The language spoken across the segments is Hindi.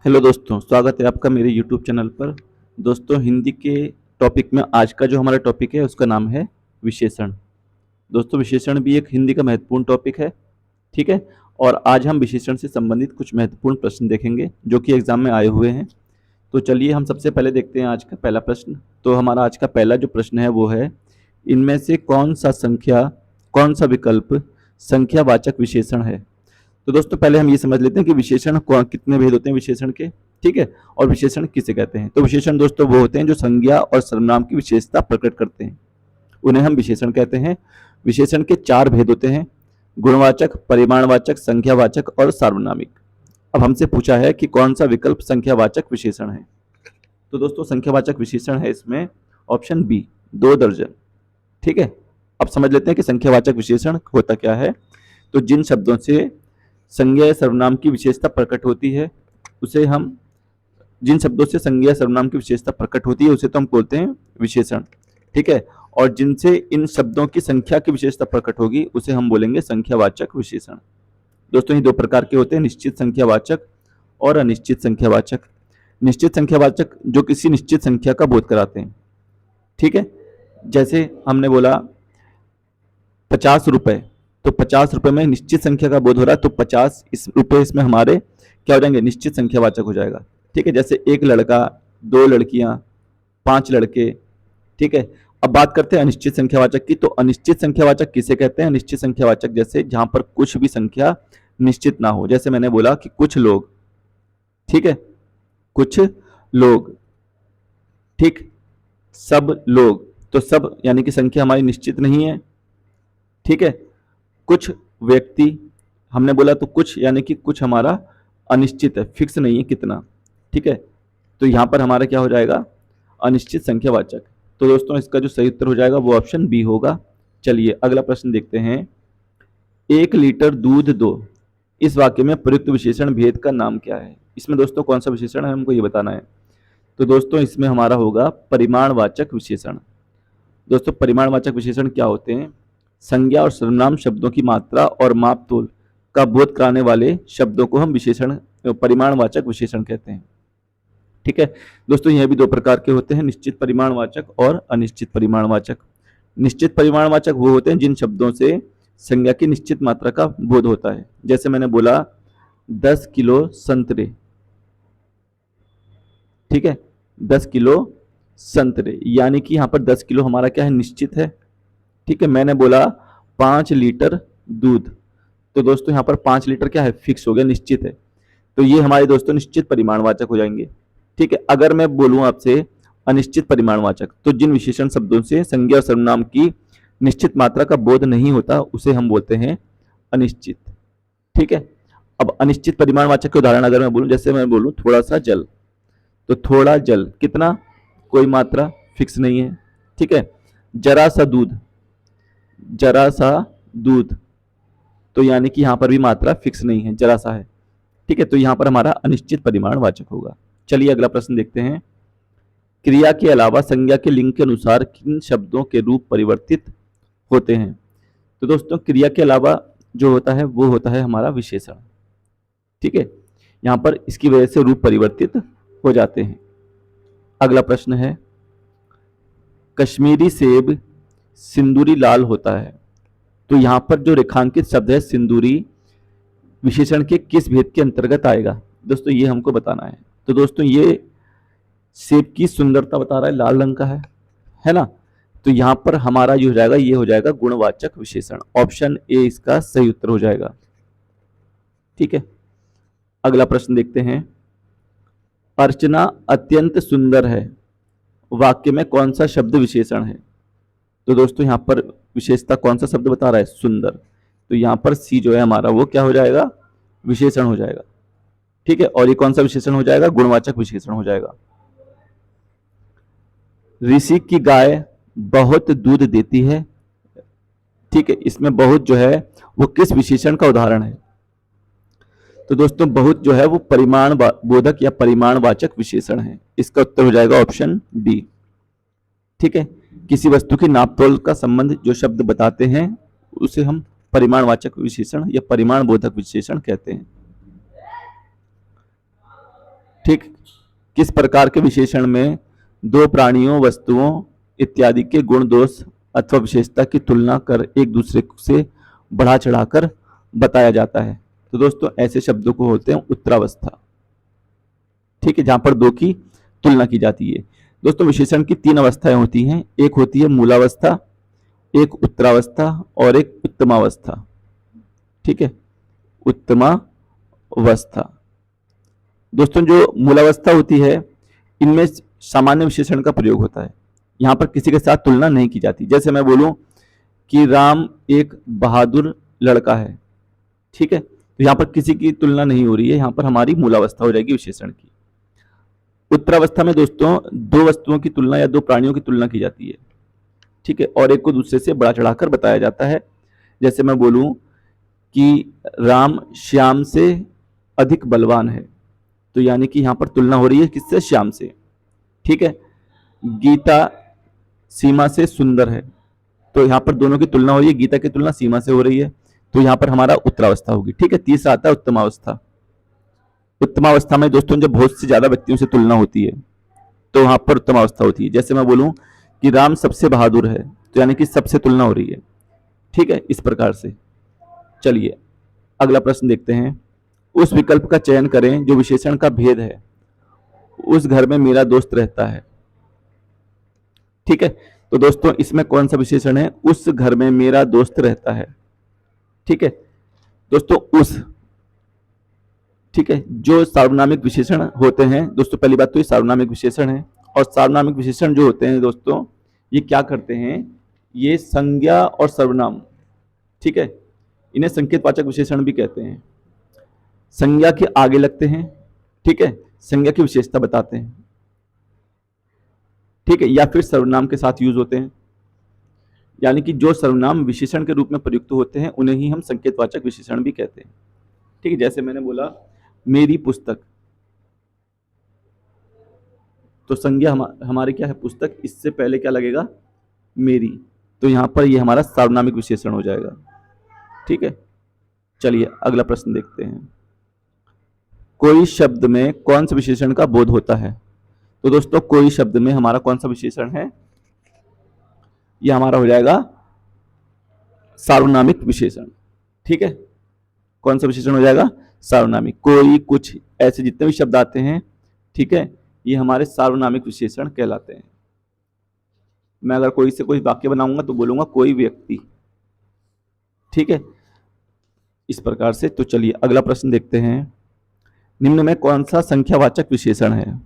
हेलो दोस्तों, स्वागत है आपका मेरे यूट्यूब चैनल पर। दोस्तों, हिंदी के टॉपिक में आज का जो हमारा टॉपिक है उसका नाम है विशेषण। दोस्तों, विशेषण भी एक हिंदी का महत्वपूर्ण टॉपिक है। ठीक है। और आज हम विशेषण से संबंधित कुछ महत्वपूर्ण प्रश्न देखेंगे जो कि एग्जाम में आए हुए हैं। तो चलिए हम सबसे पहले देखते हैं आज का पहला प्रश्न। तो हमारा आज का पहला जो प्रश्न है वो है, इनमें से कौन सा विकल्प संख्यावाचक विशेषण है। तो दोस्तों, पहले हम ये समझ लेते हैं कि विशेषण कितने भेद होते हैं विशेषण के। ठीक है। और विशेषण किसे कहते हैं। तो विशेषण दोस्तों वो होते हैं जो संज्ञा और सर्वनाम की विशेषता प्रकट करते हैं, उन्हें हम विशेषण कहते हैं। विशेषण के चार भेद होते हैं: गुणवाचक, परिमाणवाचक, संख्यावाचक और सार्वनामिक। अब हमसे पूछा है कि कौन सा विकल्प संख्यावाचक विशेषण है। तो दोस्तों, संख्यावाचक विशेषण है इसमें ऑप्शन बी, 2 दर्जन। ठीक है। अब समझ लेते हैं कि संख्यावाचक विशेषण होता क्या है। तो जिन शब्दों से संज्ञा या सर्वनाम की विशेषता प्रकट होती है उसे हम जिन शब्दों से संज्ञा या सर्वनाम की विशेषता प्रकट होती है उसे तो हम बोलते हैं विशेषण। ठीक है। और जिनसे इन शब्दों की संख्या की विशेषता प्रकट होगी उसे हम बोलेंगे संख्यावाचक विशेषण। दोस्तों, ये दो प्रकार के होते हैं: निश्चित संख्यावाचक और अनिश्चित संख्यावाचक। निश्चित संख्यावाचक जो किसी निश्चित संख्या का बोध कराते हैं। ठीक है। जैसे हमने बोला 50 रुपए, तो 50 रुपए में निश्चित संख्या का बोध हो रहा है, तो 50 रुपए इसमें हमारे क्या हो जाएंगे, निश्चित संख्यावाचक हो जाएगा। ठीक है। जैसे एक लड़का, 2 लड़कियां, 5 लड़के। ठीक है। अब बात करते हैं अनिश्चित संख्यावाचक की। तो अनिश्चित संख्यावाचक किसे कहते हैं। अनिश्चित संख्यावाचक जैसे जहां पर कुछ भी संख्या निश्चित ना हो। जैसे मैंने बोला कि कुछ लोग। ठीक है। कुछ लोग। ठीक। सब लोग, तो सब यानी कि संख्या हमारी निश्चित नहीं है। ठीक है। कुछ व्यक्ति, हमने बोला तो कुछ यानी कि कुछ हमारा अनिश्चित है, फिक्स नहीं है कितना। ठीक है। तो यहां पर हमारा क्या हो जाएगा, अनिश्चित संख्यावाचक। तो दोस्तों, इसका जो सही उत्तर हो जाएगा वो ऑप्शन बी होगा। चलिए अगला प्रश्न देखते हैं। 1 लीटर दूध दो, इस वाक्य में प्रयुक्त विशेषण भेद का नाम क्या है। इसमें दोस्तों कौन सा विशेषण है हमको ये बताना है। तो दोस्तों, इसमें हमारा होगा परिमाणवाचक विशेषण। दोस्तों, परिमाणवाचक विशेषण क्या होते हैं। संज्ञा और सर्वनाम शब्दों की मात्रा और मापतोल का बोध कराने वाले शब्दों को हम परिमाणवाचक विशेषण कहते हैं। ठीक है। दोस्तों, यह भी दो प्रकार के होते हैं: निश्चित परिमाणवाचक और अनिश्चित परिमाणवाचक। निश्चित परिमाणवाचक वो होते हैं जिन शब्दों से संज्ञा की निश्चित मात्रा का बोध होता है। जैसे मैंने बोला 10 किलो संतरे। ठीक है। 10 किलो संतरे यानी कि यहां पर 10 किलो हमारा क्या है, निश्चित है। ठीक है। मैंने बोला 5 लीटर दूध, तो दोस्तों यहाँ पर 5 लीटर क्या है, फिक्स हो गया, निश्चित है। तो ये हमारे दोस्तों निश्चित परिमाणवाचक हो जाएंगे। ठीक है। अगर मैं बोलूं आपसे अनिश्चित परिमाणवाचक, तो जिन विशेषण शब्दों से संज्ञा और सर्वनाम की निश्चित मात्रा का बोध नहीं होता उसे हम बोलते हैं अनिश्चित। ठीक है। अब अनिश्चित परिमाणवाचक के उदाहरण अगर मैं बोलूं, जैसे मैं बोलूं थोड़ा सा जल, तो थोड़ा जल कितना, कोई मात्रा फिक्स नहीं है। ठीक है। जरा सा दूध, जरा सा दूध, तो यानी कि यहां पर भी मात्रा फिक्स नहीं है, जरा सा है। ठीक है। तो यहां पर हमारा अनिश्चित परिमाणवाचक होगा। चलिए अगला प्रश्न देखते हैं। क्रिया के अलावा संज्ञा के लिंग के अनुसार किन शब्दों के रूप परिवर्तित होते हैं। तो दोस्तों, क्रिया के अलावा जो होता है वो होता है हमारा विशेषण। ठीक है। यहां पर इसकी वजह से रूप परिवर्तित हो जाते हैं। अगला प्रश्न है, कश्मीरी सेब सिंदूरी लाल होता है। तो यहां पर जो रेखांकित शब्द है सिंदूरी, विशेषण के किस भेद के अंतर्गत आएगा। दोस्तों, ये हमको बताना है। तो दोस्तों, ये सेब की सुंदरता बता रहा है, लाल रंग का है ना। तो यहां पर हमारा जो हो जाएगा ये हो जाएगा गुणवाचक विशेषण। ऑप्शन ए इसका सही उत्तर हो जाएगा। ठीक है। अगला प्रश्न देखते हैं। अर्चना अत्यंत सुंदर है, वाक्य में कौन सा शब्द विशेषण है। तो दोस्तों, यहां पर विशेषता कौन सा शब्द बता रहा है, सुंदर। तो यहां पर सी जो है हमारा वो क्या हो जाएगा, विशेषण हो जाएगा। ठीक है। और ये कौन सा विशेषण हो जाएगा, गुणवाचक विशेषण हो जाएगा। ऋषि की गाय बहुत दूध देती है। ठीक है। इसमें बहुत जो है वो किस विशेषण का उदाहरण है। तो दोस्तों, बहुत जो है वो परिमाण बोधक या परिमाणवाचक विशेषण है। इसका उत्तर हो जाएगा ऑप्शन डी। ठीक है। किसी वस्तु की नापतोल का संबंध जो शब्द बताते हैं उसे हम परिमाणवाचक विशेषण या परिमाण बोधक विशेषण कहते हैं। ठीक, किस प्रकार के विशेषण में दो प्राणियों, वस्तुओं इत्यादि के गुण, दोष अथवा विशेषता की तुलना कर एक दूसरे से बढ़ा चढ़ाकर बताया जाता है? तो दोस्तों ऐसे शब्दों को होते हैं उत्तरावस्था। ठीक है, जहां पर दो की तुलना की जाती है। दोस्तों विशेषण की तीन अवस्थाएं होती हैं, एक होती है मूलावस्था, एक उत्तरावस्था और एक उत्तमावस्था। ठीक है, उत्तमावस्था। दोस्तों जो मूलावस्था होती है, इनमें सामान्य विशेषण का प्रयोग होता है, यहां पर किसी के साथ तुलना नहीं की जाती। जैसे मैं बोलूं कि राम एक बहादुर लड़का है, ठीक है, तो यहां पर किसी की तुलना नहीं हो रही है, यहां पर हमारी मूलावस्था हो जाएगी विशेषण की। उत्तरावस्था में दोस्तों दो वस्तुओं की तुलना या दो प्राणियों की तुलना की जाती है, ठीक है, और एक को दूसरे से बढ़ा चढ़ाकर बताया जाता है। जैसे मैं बोलूं कि राम श्याम से अधिक बलवान है, तो यानी कि यहां पर तुलना हो रही है किससे? श्याम से। ठीक है, गीता सीमा से सुंदर है, तो यहां पर दोनों की तुलना हो रही है, गीता की तुलना सीमा से हो रही है, तो यहां पर हमारा उत्तरावस्था होगी। ठीक है, तीसरा आता है उत्तमावस्था। उत्तमावस्था में दोस्तों जब बहुत से ज्यादा व्यक्तियों से तुलना होती है तो वहां पर उत्तमावस्था होती है। जैसे मैं बोलूं कि राम सबसे बहादुर है, तो यानी कि सबसे तुलना हो रही है। ठीक है, इस प्रकार से। चलिए अगला प्रश्न देखते हैं। उस विकल्प का चयन करें जो विशेषण का भेद है। उस घर में मेरा दोस्त रहता है। ठीक है, तो दोस्तों इसमें कौन सा विशेषण है? उस घर में मेरा दोस्त रहता है। ठीक है दोस्तों, उस, ठीक है, जो सार्वनामिक विशेषण होते हैं दोस्तों, पहली बात तो ये सार्वनामिक विशेषण है, और सार्वनामिक विशेषण जो होते हैं दोस्तों, ये क्या करते हैं? ये संज्ञा और सर्वनाम, ठीक है, इन्हें संकेतवाचक विशेषण भी कहते हैं। संज्ञा के आगे लगते हैं, ठीक है, संज्ञा की विशेषता बताते हैं, ठीक है, या फिर सर्वनाम के साथ यूज होते हैं। यानी कि जो सर्वनाम विशेषण के रूप में प्रयुक्त होते हैं उन्हें ही हम संकेतवाचक विशेषण भी कहते हैं। ठीक है, जैसे मैंने बोला मेरी पुस्तक, तो संज्ञा हमारी क्या है? पुस्तक, इससे पहले क्या लगेगा? मेरी, तो यहां पर ये हमारा सार्वनामिक विशेषण हो जाएगा। ठीक है, चलिए अगला प्रश्न देखते हैं। कोई शब्द में कौन सा विशेषण का बोध होता है? तो दोस्तों कोई शब्द में हमारा कौन सा विशेषण है? यह हमारा हो जाएगा सार्वनामिक विशेषण। ठीक है, कौन सा विशेषण हो जाएगा? सार्वनामिक। कोई, कुछ, ऐसे जितने भी शब्द आते हैं, ठीक है, ये हमारे सार्वनामिक विशेषण कहलाते हैं। मैं अगर कोई से कोई वाक्य बनाऊंगा तो बोलूंगा कोई व्यक्ति। ठीक है, इस प्रकार से। तो चलिए अगला प्रश्न देखते हैं। निम्न में कौन सा संख्यावाचक विशेषण है?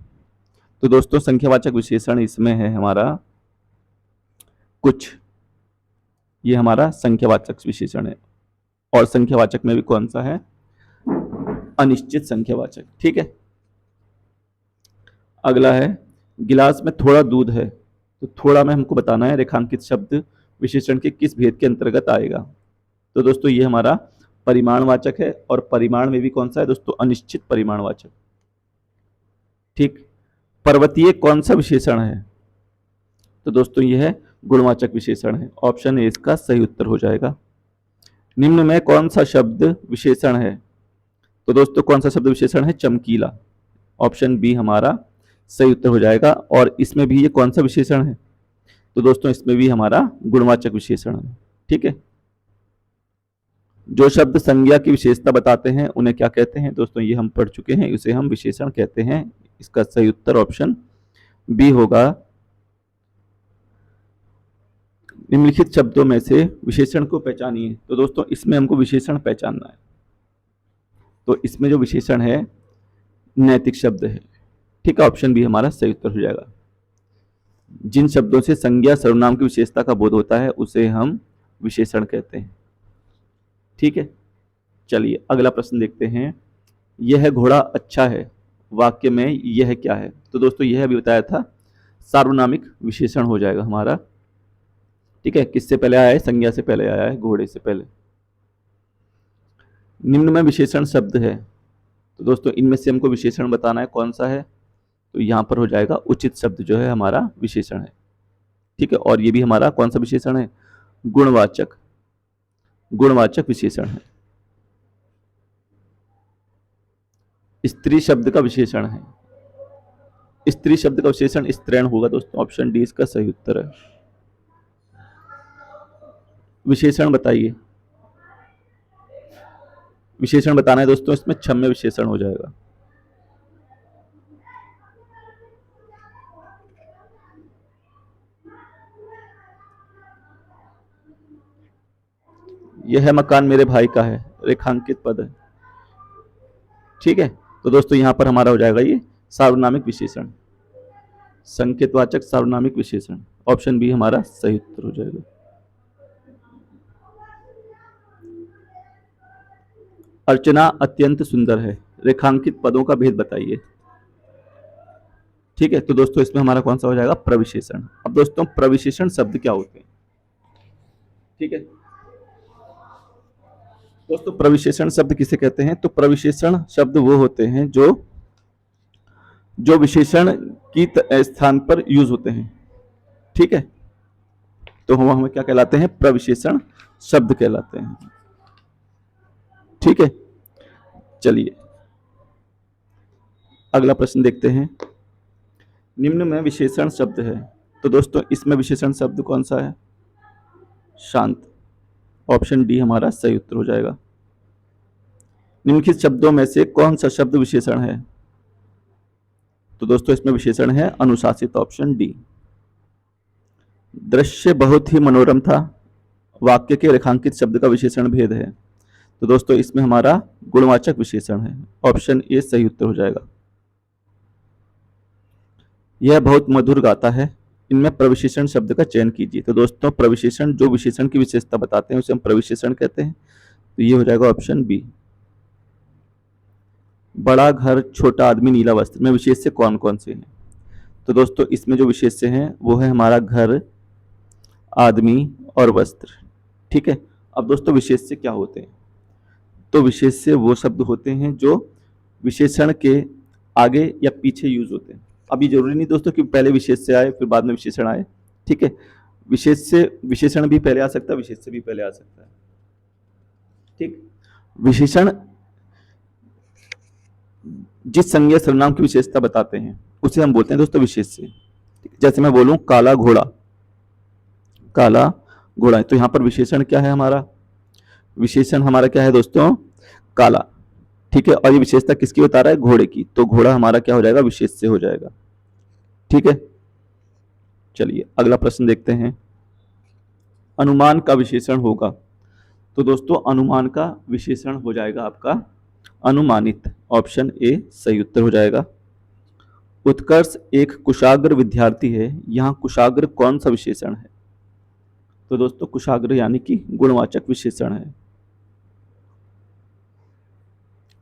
तो दोस्तों संख्यावाचक विशेषण इसमें है हमारा कुछ, ये हमारा संख्यावाचक विशेषण है। और संख्यावाचक में भी कौन सा है? अनिश्चित संख्यावाचक। ठीक है, अगला है गिलास में थोड़ा दूध है, तो थोड़ा में हमको बताना है रेखांकित शब्द विशेषण के किस भेद के अंतर्गत आएगा। तो दोस्तों ये हमारा परिमाणवाचक है, और परिमाण में भी कौन सा है दोस्तों? अनिश्चित परिमाणवाचक। ठीक, पर्वतीय कौन सा विशेषण है? तो दोस्तों यह है गुणवाचक विशेषण है। ऑप्शन ए इसका सही उत्तर हो जाएगा। निम्न में कौन सा शब्द विशेषण है? तो दोस्तों कौन सा शब्द विशेषण है? चमकीला। ऑप्शन बी हमारा सही उत्तर हो जाएगा। और इसमें भी ये कौन सा विशेषण है? तो दोस्तों इसमें भी हमारा गुणवाचक विशेषण है। ठीक है, जो शब्द संज्ञा की विशेषता बताते हैं उन्हें क्या कहते हैं? दोस्तों ये हम पढ़ चुके हैं, इसे हम विशेषण कहते हैं। इसका सही उत्तर ऑप्शन बी होगा। निम्नलिखित शब्दों में से विशेषण को पहचानिए। तो दोस्तों इसमें हमको विशेषण पहचानना है, तो इसमें जो विशेषण है नैतिक शब्द है। ठीक है, ऑप्शन बी हमारा सही उत्तर हो जाएगा। जिन शब्दों से संज्ञा सर्वनाम की विशेषता का बोध होता है उसे हम विशेषण कहते हैं। ठीक है, चलिए अगला प्रश्न देखते हैं। यह घोड़ा अच्छा है, वाक्य में यह क्या है? तो दोस्तों यह अभी बताया था, सार्वनामिक विशेषण हो जाएगा हमारा। ठीक है, किससे पहले आया है? संज्ञा से पहले आया है, घोड़े से पहले। निम्न में विशेषण शब्द है, तो दोस्तों इनमें से हमको विशेषण बताना है कौन सा है। तो यहां पर हो जाएगा उचित शब्द जो है हमारा विशेषण है। ठीक है, और ये भी हमारा कौन सा विशेषण है? गुणवाचक, गुणवाचक विशेषण है। स्त्री शब्द का विशेषण है, स्त्री शब्द का विशेषण स्त्रैण होगा दोस्तों, ऑप्शन डी इसका सही उत्तर है। विशेषण बताइए, विशेषण बताना है दोस्तों, इसमें क्षम्य विशेषण हो जाएगा। यह मकान मेरे भाई का है, रेखांकित पद है। ठीक है, तो दोस्तों यहां पर हमारा हो जाएगा ये सार्वनामिक विशेषण, संकेतवाचक सार्वनामिक विशेषण, ऑप्शन बी हमारा सही उत्तर हो जाएगा। अर्चना अत्यंत सुंदर है, रेखांकित पदों का भेद बताइए। ठीक है, तो दोस्तों इसमें हमारा कौन सा हो जाएगा, प्रविशेषण। अब दोस्तों प्रविशेषण शब्द क्या होते हैं, ठीक है दोस्तों, प्रविशेषण शब्द किसे कहते हैं, तो प्रविशेषण शब्द वो होते हैं जो जो विशेषण की स्थान पर यूज होते हैं। ठीक है, तो हम हमें क्या कहलाते हैं, प्रविशेषण शब्द कहलाते हैं। ठीक है, चलिए अगला प्रश्न देखते हैं। निम्न में विशेषण शब्द है, तो दोस्तों इसमें विशेषण शब्द कौन सा है, शांत, ऑप्शन डी हमारा सही उत्तर हो जाएगा। निम्नलिखित शब्दों में से कौन सा शब्द विशेषण है, तो दोस्तों इसमें विशेषण है अनुशासित, ऑप्शन डी। दृश्य बहुत ही मनोरम था, वाक्य के रेखांकित शब्द का विशेषण भेद है, तो दोस्तों इसमें हमारा गुणवाचक विशेषण है, ऑप्शन ए सही उत्तर हो जाएगा। यह बहुत मधुर गाता है, इनमें प्रविशेषण शब्द का चयन कीजिए। तो दोस्तों प्रविशेषण जो विशेषण की विशेषता बताते हैं उसे हम प्रविशेषण कहते हैं, तो ये हो जाएगा ऑप्शन बी। बड़ा घर छोटा आदमी नीला वस्त्र में विशेष्य कौन कौन से हैं, तो दोस्तों इसमें जो विशेष्य हैं वो है हमारा घर, आदमी और वस्त्र। ठीक है, अब दोस्तों विशेष्य क्या होते हैं, तो विशेष्य वो शब्द होते हैं जो विशेषण के आगे या पीछे यूज होते हैं। अब ये जरूरी नहीं दोस्तों कि पहले विशेष्य आए फिर बाद में विशेषण आए। ठीक है, विशेषण भी पहले आ सकता है, विशेष्य भी पहले आ सकता है। ठीक, विशेषण जिस संज्ञा सर्वनाम की विशेषता बताते हैं उसे हम बोलते हैं दोस्तों विशेष्य। जैसे मैं बोलूं काला घोड़ा, काला घोड़ा, तो यहां पर विशेषण क्या है हमारा, विशेषण हमारा क्या है दोस्तों, काला। ठीक है, और ये विशेषता किसकी बता रहा है, घोड़े की, तो घोड़ा हमारा क्या हो जाएगा, विशेष्य हो जाएगा। ठीक है, चलिए अगला प्रश्न देखते हैं। अनुमान का विशेषण होगा, तो दोस्तों अनुमान का विशेषण हो जाएगा आपका अनुमानित, ऑप्शन ए सही उत्तर हो जाएगा। उत्कर्ष एक कुशाग्र विद्यार्थी है, यहां कुशाग्र कौन सा विशेषण है, तो दोस्तों कुशाग्र यानी कि गुणवाचक विशेषण है।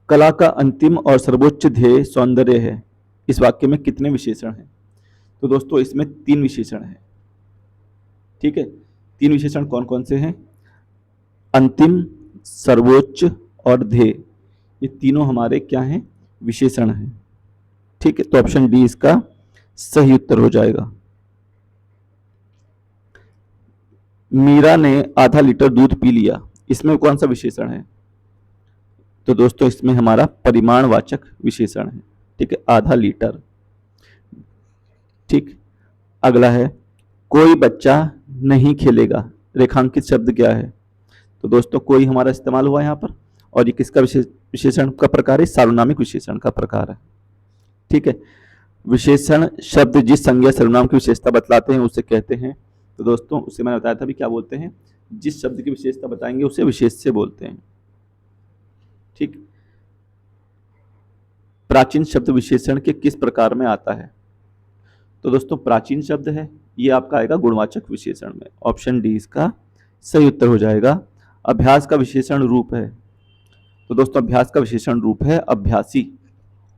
कला का अंतिम और सर्वोच्च ध्येय सौंदर्य है, इस वाक्य में कितने विशेषण हैं, तो दोस्तों इसमें 3 विशेषण हैं। ठीक है, 3 विशेषण कौन कौन से हैं, अंतिम, सर्वोच्च और ध्येय, ये तीनों हमारे क्या हैं, विशेषण हैं। ठीक है, तो ऑप्शन डी इसका सही उत्तर हो जाएगा। मीरा ने आधा लीटर दूध पी लिया, इसमें कौन सा विशेषण है, तो दोस्तों इसमें हमारा परिमाणवाचक विशेषण है। ठीक है, आधा लीटर। ठीक, अगला है कोई बच्चा नहीं खेलेगा, रेखांकित शब्द क्या है, तो दोस्तों कोई हमारा इस्तेमाल हुआ यहाँ पर, और ये किसका विशेषण का प्रकार है, सार्वनामिक विशेषण का प्रकार है। ठीक है, विशेषण शब्द जिस संज्ञा सर्वनाम की विशेषता बतलाते हैं उसे कहते हैं, तो दोस्तों उसे मैंने बताया था भी क्या बोलते हैं, जिस शब्द की विशेषता बताएंगे उसे विशेष्य बोलते हैं। ठीक, प्राचीन शब्द विशेषण के किस प्रकार में आता है, तो दोस्तों प्राचीन शब्द है ये आपका आएगा गुणवाचक विशेषण में, ऑप्शन डी इसका सही उत्तर हो जाएगा। अभ्यास का विशेषण रूप है, तो दोस्तों अभ्यास का विशेषण रूप है अभ्यासी,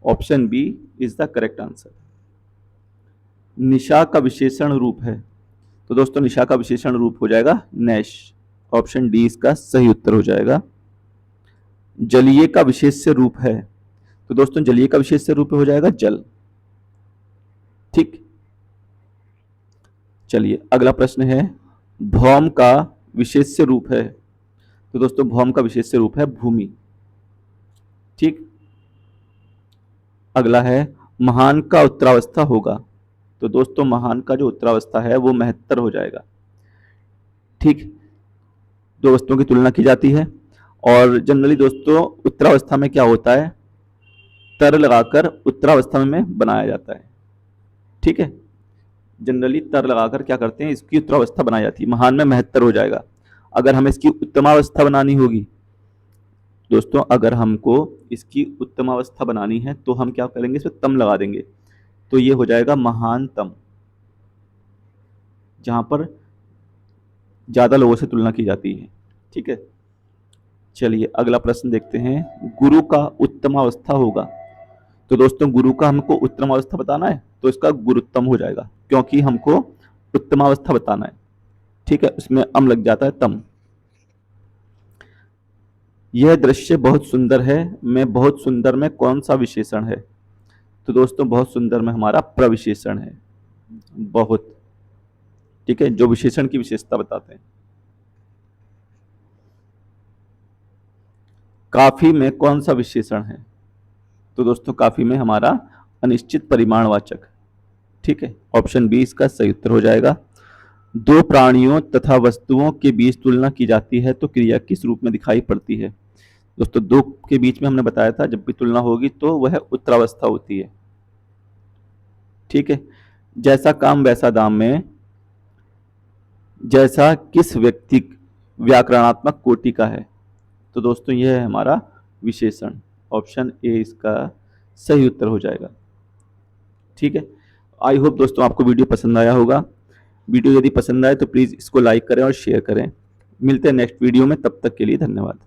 option B is the correct answer. निशा का विशेषण रूप है, तो दोस्तों निशा का विशेषण रूप हो जाएगा नैश, ऑप्शन डी इसका सही उत्तर हो जाएगा। जलीय का विशेष्य रूप है, तो दोस्तों जलीय का विशेष्य रूप हो जाएगा जल। ठीक, चलिए अगला प्रश्न है भौम का विशेष्य रूप है, तो दोस्तों भौम का विशेष्य रूप है भूमि। ठीक, अगला है महान का उत्तरावस्था होगा। तो दोस्तों महान का जो उत्तरावस्था है वो महत्तर हो जाएगा। ठीक, दो वस्तुओं की तुलना की जाती है और जनरली दोस्तों उत्तरावस्था में क्या होता है, तर लगाकर उत्तरावस्था में बनाया जाता है। ठीक है, जनरली तर लगाकर क्या करते हैं, इसकी उत्तरावस्था बनाई जाती है। महान में महत्तर हो जाएगा। अगर हमें इसकी उत्तमावस्था बनानी होगी दोस्तों, अगर हमको इसकी उत्तमावस्था बनानी है तो हम क्या करेंगे, इसमें तम लगा देंगे। तो ये हो जाएगा महानतम, जहां पर ज्यादा लोगों से तुलना की जाती है। ठीक है, चलिए अगला प्रश्न देखते हैं। गुरु का उत्तमावस्था होगा। तो दोस्तों गुरु का हमको उत्तमावस्था बताना है तो इसका गुरुत्तम हो जाएगा, क्योंकि हमको उत्तमावस्था बताना है। ठीक है, उसमें अम लग जाता है तम। यह दृश्य बहुत सुंदर है, मैं बहुत सुंदर में कौन सा विशेषण है। तो दोस्तों बहुत सुंदर में हमारा प्रविशेषण है, बहुत। ठीक है, जो विशेषण की विशेषता बताते हैं। काफी में कौन सा विशेषण है। तो दोस्तों काफी में हमारा अनिश्चित परिमाणवाचक। ठीक है, ऑप्शन बी इसका सही उत्तर हो जाएगा। दो प्राणियों तथा वस्तुओं के बीच तुलना की जाती है तो क्रिया किस रूप में दिखाई पड़ती है। दोस्तों दो के बीच में हमने बताया था जब भी तुलना होगी तो वह उत्तरावस्था होती है। ठीक है, जैसा काम वैसा दाम में जैसा किस व्यक्ति व्याकरणात्मक कोटि का है। तो दोस्तों यह है हमारा विशेषण, ऑप्शन ए इसका सही उत्तर हो जाएगा। ठीक है, आई होप दोस्तों आपको वीडियो पसंद आया होगा। वीडियो यदि पसंद आए तो प्लीज़ इसको लाइक करें और शेयर करें। मिलते हैं नेक्स्ट वीडियो में, तब तक के लिए धन्यवाद।